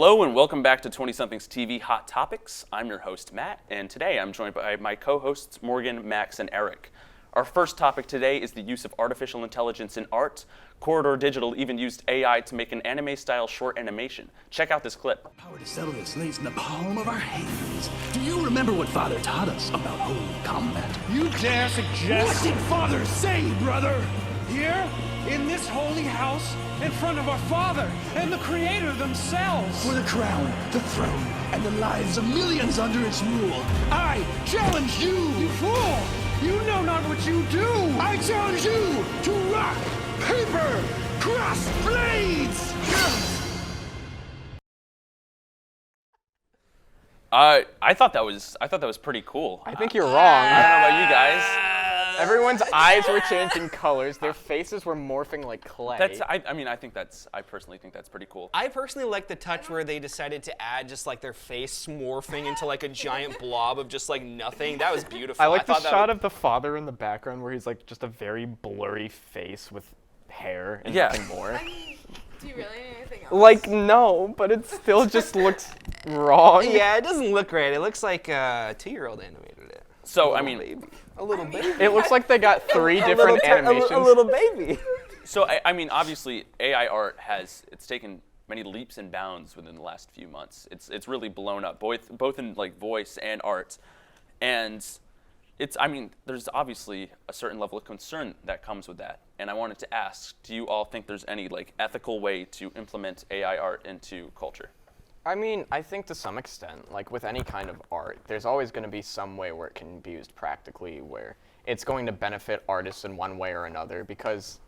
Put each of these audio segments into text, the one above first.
Hello and welcome back to 20SomethingsTV Hot Topics. I'm your host, Matt, and today I'm joined by my co-hosts, Morgan, Max, and Eric. Our first topic today is the use of artificial intelligence in art. Corridor Digital even used AI to make an anime-style short animation. Check out this clip. Power to settle this lays in the palm of our hands. Do you remember what Father taught us about holy combat? You dare suggest? What did Father say, brother? Here, in this holy house, in front of our Father and the Creator themselves. For the crown, the throne, and the lives of millions under its rule, I challenge you! You fool! You know not what you do! I challenge you to rock, paper, cross blades! I thought that was pretty cool. I think you're wrong. I don't know about you guys. Everyone's eyes were changing colors. Their faces were morphing like clay. I personally think that's pretty cool. I personally like the touch where they decided to add just like their face morphing into like a giant blob of just like nothing. That was beautiful. I like the shot of the father in the background where he's like just a very blurry face with hair and nothing more. Do you really need anything else? Like, no, but it still just looks wrong. Yeah, it doesn't look great. It looks like a 2-year-old animated it. So, A little baby. It looks like they got three different animations. A little baby. So, I mean, obviously, AI art it's taken many leaps and bounds within the last few months. It's really blown up, both in like voice and art, and there's obviously a certain level of concern that comes with that. And I wanted to ask, do you all think there's any like ethical way to implement AI art into culture? I mean, I think to some extent, like with any kind of art, there's always going to be some way where it can be used practically, where it's going to benefit artists in one way or another, because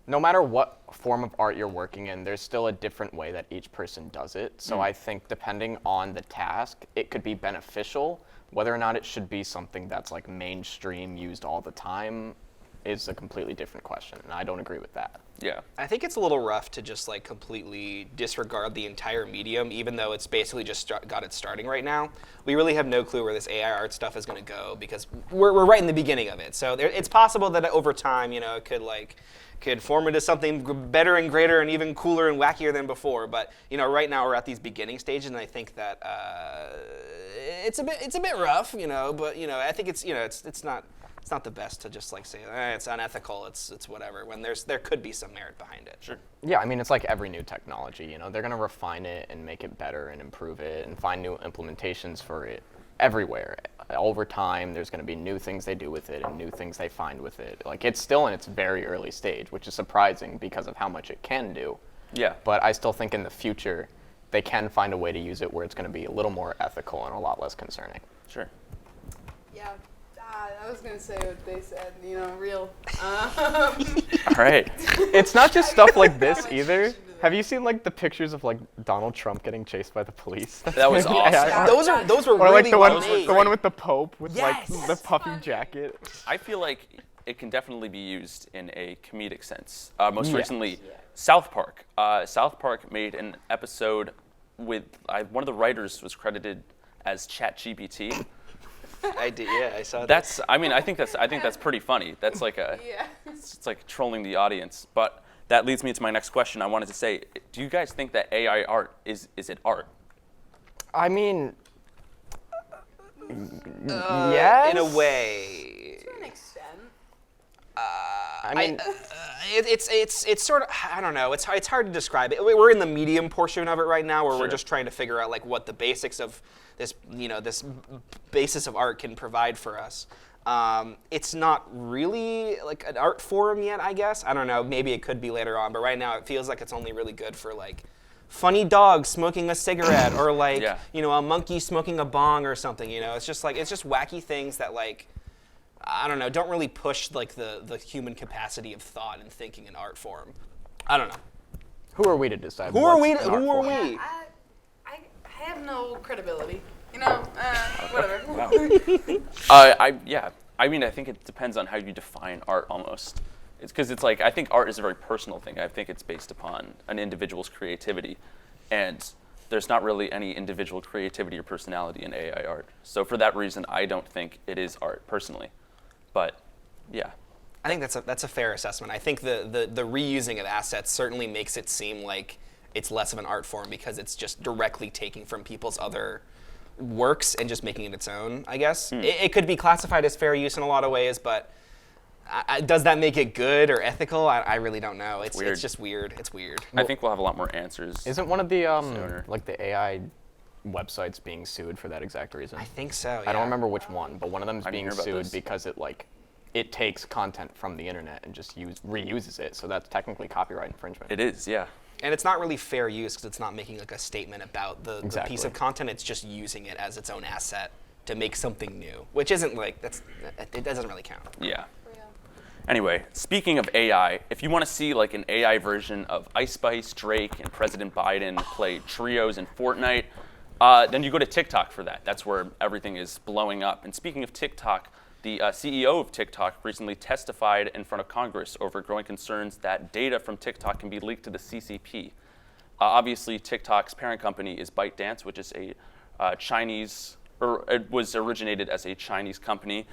no matter what form of art you're working in, there's still a different way that each person does it. So I think depending on the task, it could be beneficial. Whether or not it should be something that's like mainstream used all the time is a completely different question, and I don't agree with that. Yeah. I think it's a little rough to just like completely disregard the entire medium, even though it's basically just got it starting right now. We really have no clue where this AI art stuff is going to go because we're right in the beginning of it. So it's possible that over time, it could form into something better and greater and even cooler and wackier than before. But right now we're at these beginning stages, and I think that it's a bit rough. But I think it's not the best to just like say it's unethical. It's whatever. When there could be some merit behind it. Sure. Yeah, I mean, it's like every new technology. They're going to refine it and make it better and improve it and find new implementations for it everywhere. Over time, there's going to be new things they do with it and new things they find with it. Like, it's still in its very early stage, which is surprising because of how much it can do. Yeah. But I still think in the future, they can find a way to use it where it's going to be a little more ethical and a lot less concerning. Sure. Yeah, I was going to say what they said, real. All right. It's not just stuff like this either. Have you seen like the pictures of like Donald Trump getting chased by the police? That was awesome. Those were Or like really the well made. one with the Pope with Yes! like the puffy jacket. I feel like it can definitely be used in a comedic sense. Most Yes. recently, South Park. South Park made an episode with one of the writers was credited as ChatGPT. I did, yeah, I saw that. I think that's pretty funny. That's like it's like trolling the audience. But that leads me to my next question. I wanted to say, do you guys think that AI art is it art? I mean, yes. In a way. To an extent. I mean, It's sort of, I don't know, it's hard to describe it. We're in the medium portion of it right now where we're just trying to figure out like what the basics of this, this basis of art can provide for us. It's not really like an art form yet, I guess. I don't know, maybe it could be later on, but right now it feels like it's only really good for like funny dogs smoking a cigarette or like, a monkey smoking a bong or something, It's just wacky things that like, I don't know, don't really push like the human capacity of thought and thinking in art form. I don't know. who are we to decide? Who are we? what's an art form? I have no credibility. Whatever. Wow. I think it depends on how you define art almost. It's because it's like, I think art is a very personal thing. I think it's based upon an individual's creativity. And there's not really any individual creativity or personality in AI art. So for that reason, I don't think it is art personally. But yeah. I think that's a fair assessment. I think the reusing of assets certainly makes it seem like it's less of an art form because it's just directly taking from people's other works and just making it its own, I guess. It could be classified as fair use in a lot of ways, but does that make it good or ethical? I really don't know. It's just weird. It's weird. I think we'll have a lot more answers. Isn't one of the sooner. like the AI websites being sued for that exact reason? I think so. I don't yeah. remember which one, but one of them is I didn't being hear about sued this. because it takes content from the internet and just reuses it. So that's technically copyright infringement. It is, yeah. And it's not really fair use because it's not making like a statement about the piece Exactly. of content. It's just using it as its own asset to make something new, which isn't like it doesn't really count. Yeah. Anyway, speaking of AI, if you want to see like an AI version of Ice Spice, Drake, and President Biden play trios in Fortnite, then you go to TikTok for that. That's where everything is blowing up. And speaking of TikTok, the CEO of TikTok recently testified in front of Congress over growing concerns that data from TikTok can be leaked to the CCP. Obviously, TikTok's parent company is ByteDance, which is a Chinese, or it was originated as a Chinese company.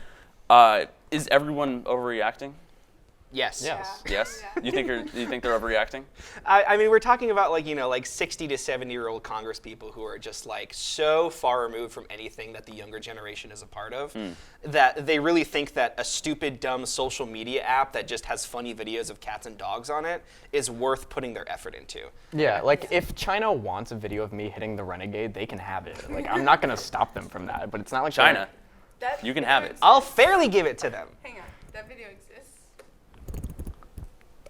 Is everyone overreacting? Yes. Yes. Yes. Yeah. You think they're overreacting? I mean, we're talking about like 60 to 70-year-old Congress people who are just like so far removed from anything that the younger generation is a part of that they really think that a stupid, dumb social media app that just has funny videos of cats and dogs on it is worth putting their effort into. Yeah, like if China wants a video of me hitting the Renegade, they can have it. Like I'm not gonna stop them from that, but it's not like China, That you can video have it. exists. I'll fairly give it to them. Hang on. That video exists?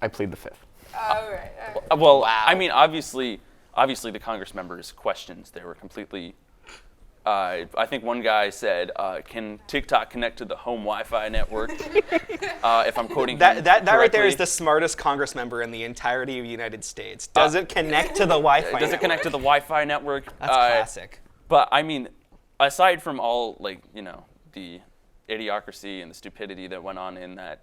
I plead the fifth. All right. Well, Wow. I mean, obviously, the Congress members' questions, they were completely. I think one guy said, "Can TikTok connect to the home Wi-Fi network?" If I'm quoting him That right there correctly. is the smartest Congress member in the entirety of the United States. Does it connect to the Wi-Fi? Does it connect to the Wi-Fi network? That's classic. But I mean, aside from all the idiocracy and the stupidity that went on in that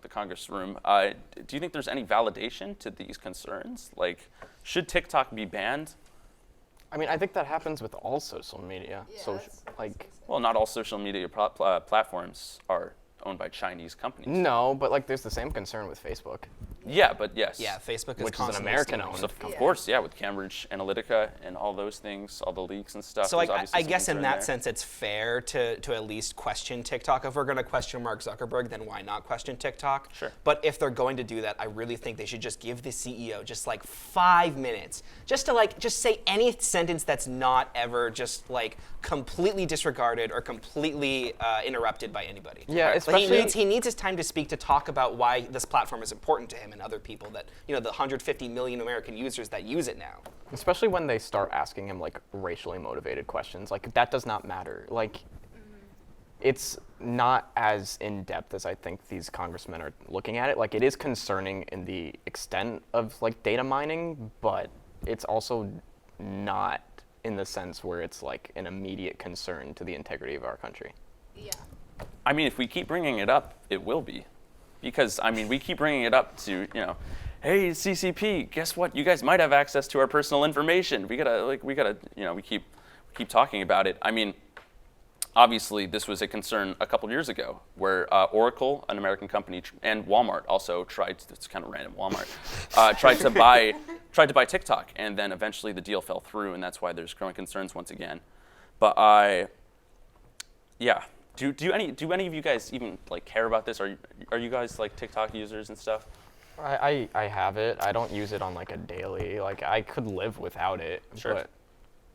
the Congress room, do you think there's any validation to these concerns? Like, should TikTok be banned? I mean, I think that happens with all social media. Yeah, So that's like, Well, not all social media platforms are owned by Chinese companies. no, but like there's the same concern with Facebook, Yeah, but yes. Yeah, Facebook is which is an constantly American-owned So, stealing. of course, yeah, with Cambridge Analytica and all those things, all the leaks and stuff. So there's I obviously some guess in concern that there. sense, it's fair to at least question TikTok. If we're going to question Mark Zuckerberg, then why not question TikTok? Sure. But if they're going to do that, I really think they should just give the CEO just like 5 minutes, just to just say any sentence that's not ever just like completely disregarded or completely interrupted by anybody. Yeah, Like, especially- he needs his time to speak to talk about why this platform is important to him and other people that the 150 million American users that use it now. especially when they start asking him like racially motivated questions. Like that does not matter. Like it's not as in depth as I think these congressmen are looking at it. Like it is concerning in the extent of like data mining, but it's also not in the sense where it's like an immediate concern to the integrity of our country. Yeah. I mean, if we keep bringing it up, it will be. Because, I mean, we keep bringing it up to, hey, CCP, guess what? You guys might have access to our personal information. We keep talking about it. I mean, obviously, this was a concern a couple years ago where Oracle, an American company, and Walmart also it's kind of random, Walmart, tried to buy TikTok. And then eventually the deal fell through, and that's why there's growing concerns once again. But yeah. Do any of you guys even like care about this? Are you guys like TikTok users and stuff? I have it. I don't use it on like a daily. Like I could live without it, Sure. but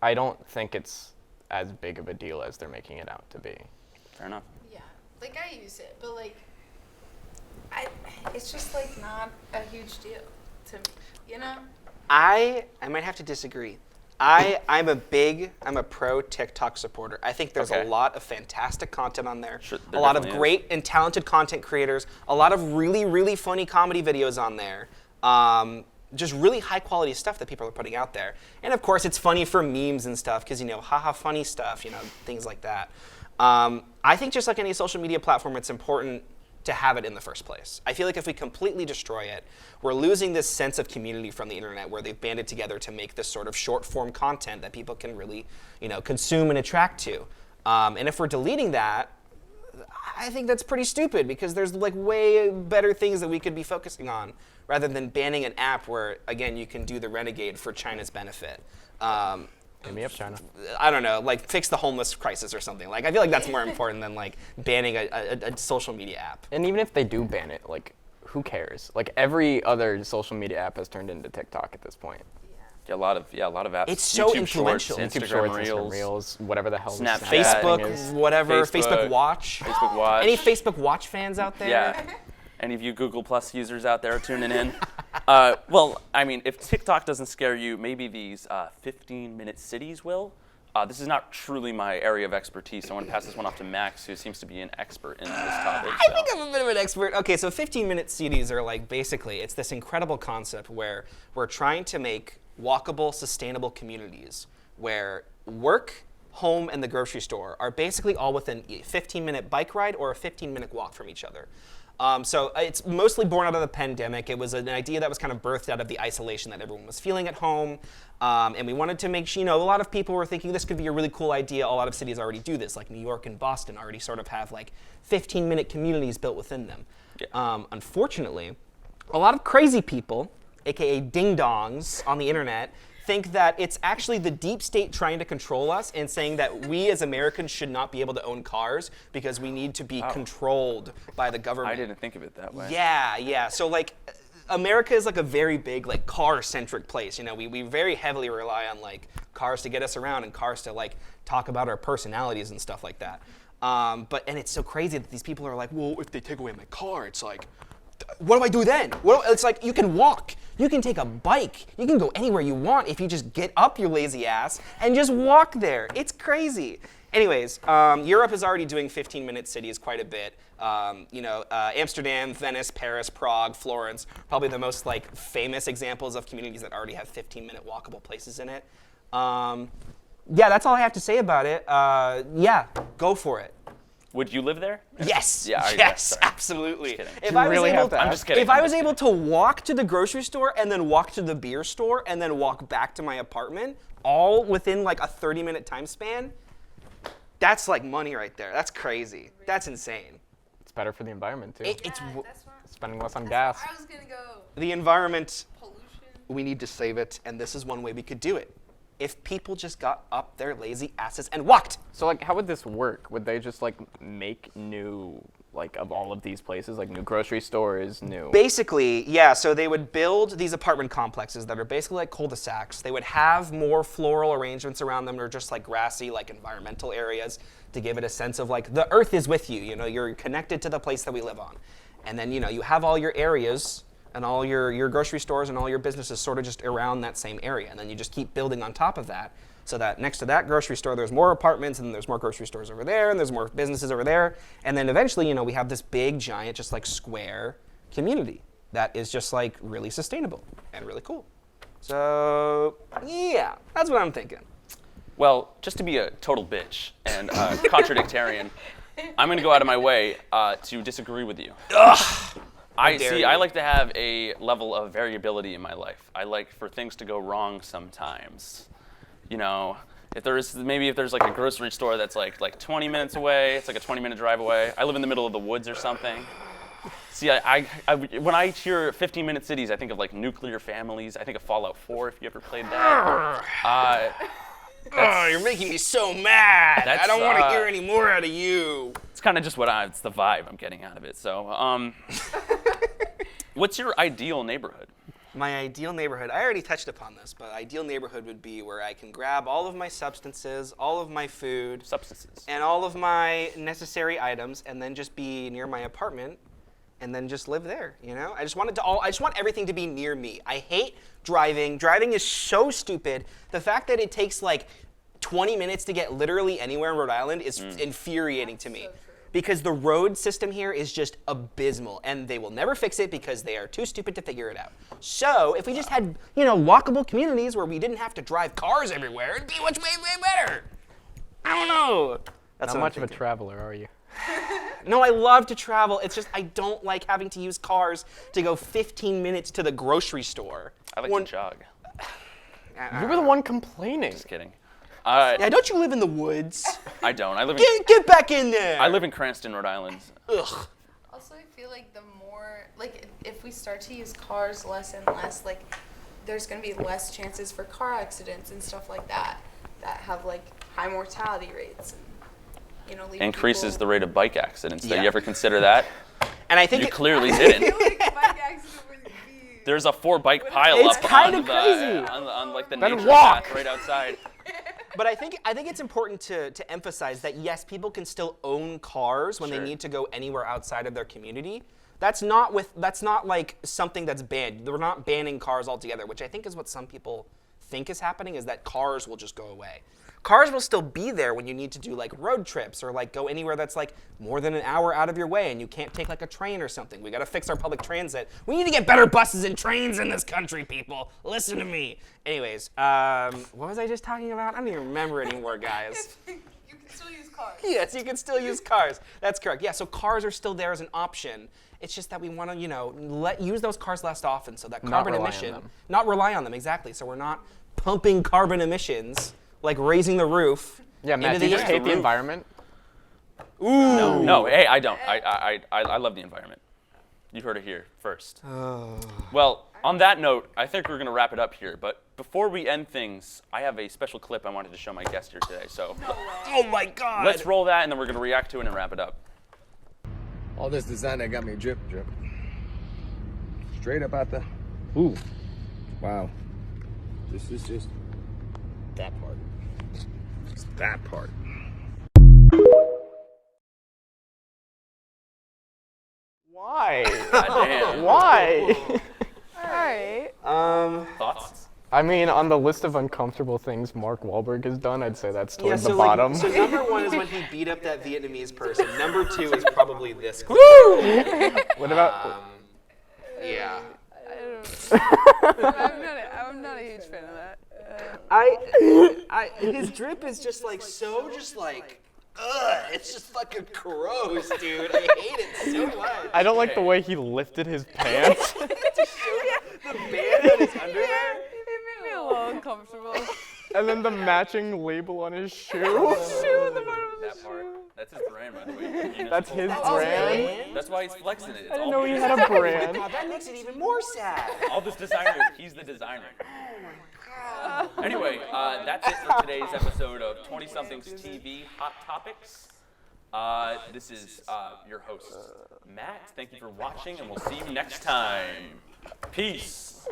I don't think it's as big of a deal as they're making it out to be. Fair enough. Yeah. Like I use it, but like, it's just like not a huge deal to me. I might have to disagree. I'm a pro TikTok supporter. I think there's Okay. a lot of fantastic content on there. Sure, A there lot of definitely great and talented content creators. A lot of really, really funny comedy videos on there. Just really high quality stuff that people are putting out there. And of course, it's funny for memes and stuff because haha, funny stuff. Things like that. I think just like any social media platform, it's important to have it in the first place. I feel like if we completely destroy it, we're losing this sense of community from the internet where they've banded together to make this sort of short form content that people can really, consume and attract to. And if we're deleting that, I think that's pretty stupid because there's like way better things that we could be focusing on rather than banning an app where, again, you can do the renegade for China's benefit. Hit me up, China. I don't know, like fix the homeless crisis or something. Like I feel like that's more important than like banning a social media app. And even if they do ban it, like, who cares? Like, every other social media app has turned into TikTok at this point. Yeah, a lot of apps. It's so YouTube influential. Shorts, YouTube Instagram Shorts, Reels, Instagram Reels, whatever the hell this Snapchat. thing Facebook, is. whatever, Facebook. Facebook Watch. Facebook Watch. Any Facebook Watch fans out there? Yeah. Any of you Google Plus users out there tuning in? Well, I mean, if TikTok doesn't scare you, maybe these 15-minute cities will. This is not truly my area of expertise. I want to pass this one off to Max, who seems to be an expert in this topic. I think I'm a bit of an expert. Okay, so 15-minute cities are like basically, it's this incredible concept where we're trying to make walkable, sustainable communities where work, home, and the grocery store are basically all within a 15-minute bike ride or a 15-minute walk from each other. So it's mostly born out of the pandemic. It was an idea that was kind of birthed out of the isolation that everyone was feeling at home. And we wanted to make sure, a lot of people were thinking this could be a really cool idea. A lot of cities already do this, like New York and Boston already sort of have like 15-minute communities built within them. Yeah. Unfortunately, a lot of crazy people, aka ding-dongs on the internet, think that it's actually the deep state trying to control us and saying that we as Americans should not be able to own cars because we need to be controlled by the government. I didn't think of it that way. Yeah. So like, America is like a very big like car-centric place. We very heavily rely on like cars to get us around and cars to like talk about our personalities and stuff like that. And it's so crazy that these people are like, well, if they take away my car, it's like, what do I do then? It's like you can walk, you can take a bike, you can go anywhere you want if you just get up your lazy ass and just walk there. It's crazy. Anyways, Europe is already doing 15-minute cities quite a bit. Amsterdam, Venice, Paris, Prague, Florence, probably the most like famous examples of communities that already have 15-minute walkable places in it. Yeah, that's all I have to say about it. Yeah, go for it. Would you live there? Yes. Yeah. Yes. Absolutely. Just kidding. If You I was really able, have to I'm ask? just kidding. if I was able to walk to the grocery store and then walk to the beer store and then walk back to my apartment, all within like a 30-minute time span, that's like money right there. That's crazy. That's insane. It's better for the environment, too. It's That's what, Spending less on that's gas. where I was gonna go. the environment. Pollution. We need to save it, and this is one way we could do it. If people just got up their lazy asses and walked. So, like, how would this work? Would they just, like, make new, like, of all of these places, like, new grocery stores, new... Basically, yeah, so they would build these apartment complexes that are basically like cul-de-sacs. They would have more floral arrangements around them or just like grassy, like environmental areas to give it a sense of like the earth is with you, you're connected to the place that we live on. And then, you have all your areas and all your grocery stores and all your businesses sort of just around that same area. And then you just keep building on top of that so that next to that grocery store, there's more apartments and there's more grocery stores over there and there's more businesses over there. And then eventually, we have this big, giant, just like square community that is just like really sustainable and really cool. So yeah, that's what I'm thinking. Well, just to be a total bitch and contradictarian, I'm going to go out of my way to disagree with you. dare you. I like to have a level of variability in my life. I like for things to go wrong sometimes. If there's like a grocery store that's like 20 minutes away, it's like a 20-minute drive away. I live in the middle of the woods or something. See, when I hear 15-minute cities, I think of like nuclear families. I think of Fallout 4 if you ever played that. You're making me so mad. That's, I don't want to hear any more out of you. It's kind of just it's the vibe I'm getting out of it. So, what's your ideal neighborhood? My ideal neighborhood, I already touched upon this, but ideal neighborhood would be where I can grab all of my substances, all of my food, and all of my necessary items, and then just be near my apartment, and then just live there. I just want everything to be near me. I hate driving. Driving is so stupid. The fact that it takes like 20 minutes to get literally anywhere in Rhode Island is infuriating to me. So true. Because the road system here is just abysmal, and they will never fix it because they are too stupid to figure it out. So if we just had, walkable communities where we didn't have to drive cars everywhere, it'd be much way better. I don't know. That's Not what I'm much of a thinking. traveler, are you? No, I love to travel. It's just I don't like having to use cars to go 15 minutes to the grocery store. I like to jog. You were the one complaining. Just kidding. Yeah, don't you live in the woods? I don't. I live in Get back in there. I live in Cranston, Rhode Island. Ugh. Also, I feel like the more, like, if we start to use cars less and less, like, there's going to be less chances for car accidents and stuff like that have, like, high mortality rates and, you know, leave Increases people. the rate of bike accidents. Did Yeah. you ever consider that? And I think You clearly didn't. I feel like a bike accident would be... There's a 4-bike pile It's up kinda on, crazy. on like the Then nature walk. path right outside. But I think it's important to emphasize that yes, people can still own cars when Sure. they need to go anywhere outside of their community. That's not like something that's banned. They're not banning cars altogether, which I think is what some people think is happening, is that cars will just go away. Cars will still be there when you need to do like road trips or like go anywhere that's like more than an hour out of your way and you can't take like a train or something. We got to fix our public transit. We need to get better buses and trains in this country, people. Listen to me. Anyways, what was I just talking about? I don't even remember anymore, guys. You can still use cars. Yes, you can still use cars. That's correct. Yeah, so cars are still there as an option. It's just that we want to, use those cars less often so that carbon rely on emission, them. not rely on them, exactly. So we're not pumping carbon emissions, like raising the roof. Yeah, Matt, into do you the just air. hate the environment? No, hey, I don't. I love the environment. You heard it here first. Well, on that note, I think we're going to wrap it up here. But before we end things, I have a special clip I wanted to show my guest here today. So Oh my God! let's roll that, and then we're going to react to it and wrap it up. All this designer got me drip. Straight up out the. Ooh. Wow. This is just that part. Just that part. Why? Goddamn. Why? Alright. Thoughts? I mean, on the list of uncomfortable things Mark Wahlberg has done, I'd say that's towards the like, bottom. so number one is when he beat up that Vietnamese person. Number two is probably this. What about? Yeah. I'm not a huge fan of that. His drip is just like so, it's just fucking gross, dude. I hate it so much. I don't like the way he lifted his pants. The band on his underwear. It made me a little uncomfortable. And then the matching label on his shoe. That part. That's his brand, by the way. That's his brand. That's why he's flexing it. It's I didn't all know he his. had a brand. God, that makes it even more sad. All this designer, he's the designer. Anyway, that's it for today's episode of 20SomethingsTV Hot Topics. This is your host, Matt. Thank you for watching, and we'll see you next time. Peace.